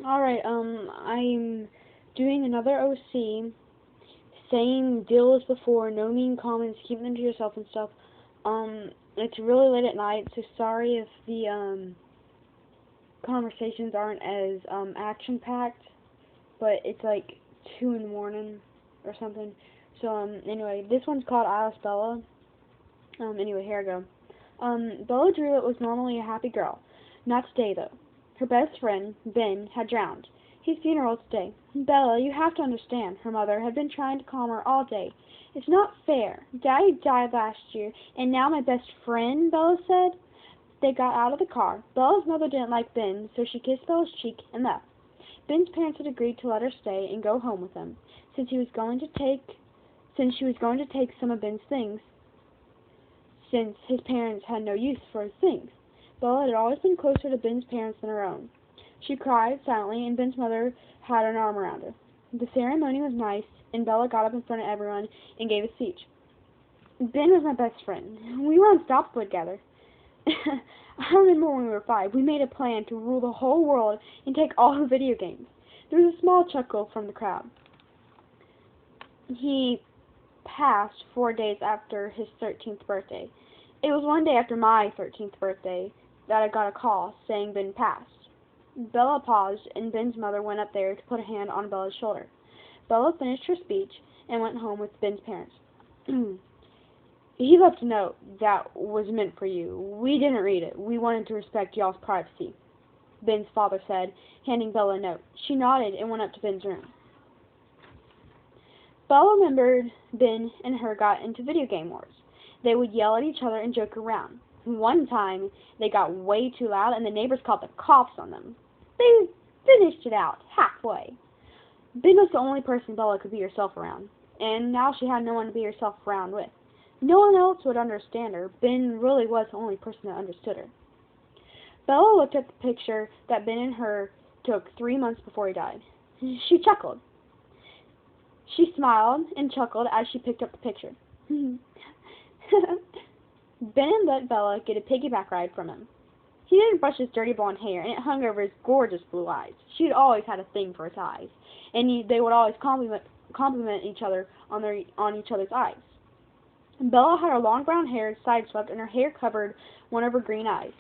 Alright, I'm doing another OC, same deal as before, no mean comments, keep them to yourself and stuff. It's really late at night, so sorry if the, conversations aren't as, action-packed, but it's like 2 in the morning or something. So, anyway, this one's called Eyeless Bella. Anyway, here I go. Bella Druitt was normally a happy girl. Not today, though. Her best friend, Ben, had drowned. His funeral today. Bella, you have to understand, her mother had been trying to calm her all day. It's not fair. Daddy died last year, and now my best friend, Bella said. They got out of the car. Bella's mother didn't like Ben, so she kissed Bella's cheek and left. Ben's parents had agreed to let her stay and go home with them, since she was going to take some of Ben's things, since his parents had no use for his things. Bella had always been closer to Ben's parents than her own. She cried silently, and Ben's mother had an arm around her. The ceremony was nice, and Bella got up in front of everyone and gave a speech. Ben was my best friend. We were unstoppable together. I remember when we were 5, we made a plan to rule the whole world and take all the video games. There was a small chuckle from the crowd. He passed 4 days after his 13th birthday. It was one day after my 13th birthday that I got a call saying Ben passed. Bella paused, and Ben's mother went up there to put a hand on Bella's shoulder. Bella finished her speech and went home with Ben's parents. He left a note that was meant for you. We didn't read it. We wanted to respect y'all's privacy, Ben's father said, handing Bella a note. She nodded and went up to Ben's room. Bella remembered Ben and her got into video game wars. They would yell at each other and joke around. One time, they got way too loud, and the neighbors called the cops on them. They finished it out halfway. Ben was the only person Bella could be herself around, and now she had no one to be herself around with. No one else would understand her. Ben really was the only person that understood her. Bella looked at the picture that Ben and her took 3 months before he died. She chuckled. She smiled and chuckled as she picked up the picture. Ben let Bella get a piggyback ride from him. He didn't brush his dirty blonde hair, and it hung over his gorgeous blue eyes. She had always had a thing for his eyes, and they would always compliment each other on each other's eyes. Bella had her long brown hair sideswept, and her hair covered one of her green eyes.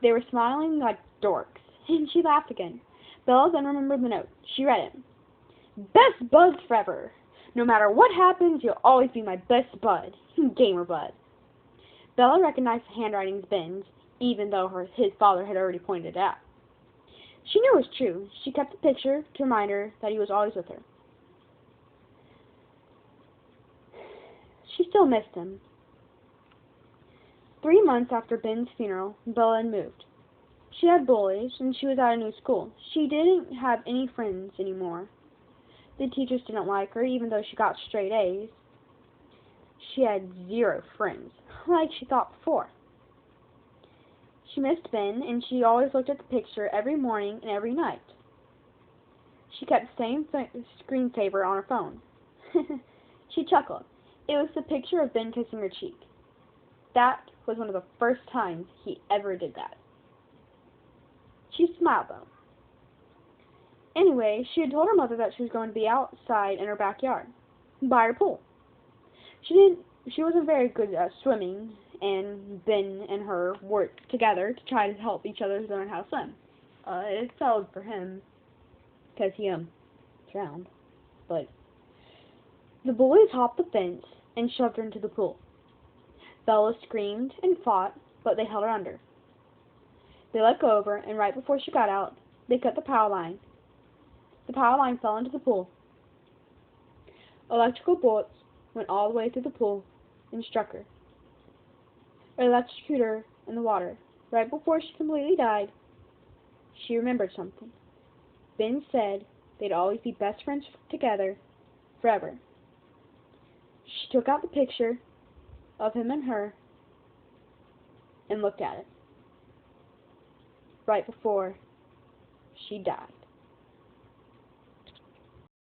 They were smiling like dorks, and she laughed again. Bella then remembered the note. She read it. Best buds forever. No matter what happens, you'll always be my best bud. Gamer bud. Bella recognized the handwriting as Ben's, even though his father had already pointed it out. She knew it was true. She kept the picture to remind her that he was always with her. She still missed him. 3 months after Ben's funeral, Bella had moved. She had bullies, and she was at a new school. She didn't have any friends anymore. The teachers didn't like her, even though she got straight A's. She had 0 friends, like she thought before. She missed Ben, and she always looked at the picture every morning and every night. She kept the same screensaver on her phone. She chuckled. It was the picture of Ben kissing her cheek. That was one of the first times he ever did that. She smiled, though. Anyway, she had told her mother that she was going to be outside in her backyard, by her pool. She wasn't very good at swimming, and Ben and her worked together to try to help each other learn how to swim. It failed for him, because he, drowned. But the boys hopped the fence and shoved her into the pool. Bella screamed and fought, but they held her under. They let go of her, and right before she got out, they cut the power line. The power line fell into the pool. Electrical bolts went all the way through the pool and struck her. It electrocuted her in the water. Right before she completely died, she remembered something. Ben said they'd always be best friends together forever. She took out the picture of him and her and looked at it right before she died.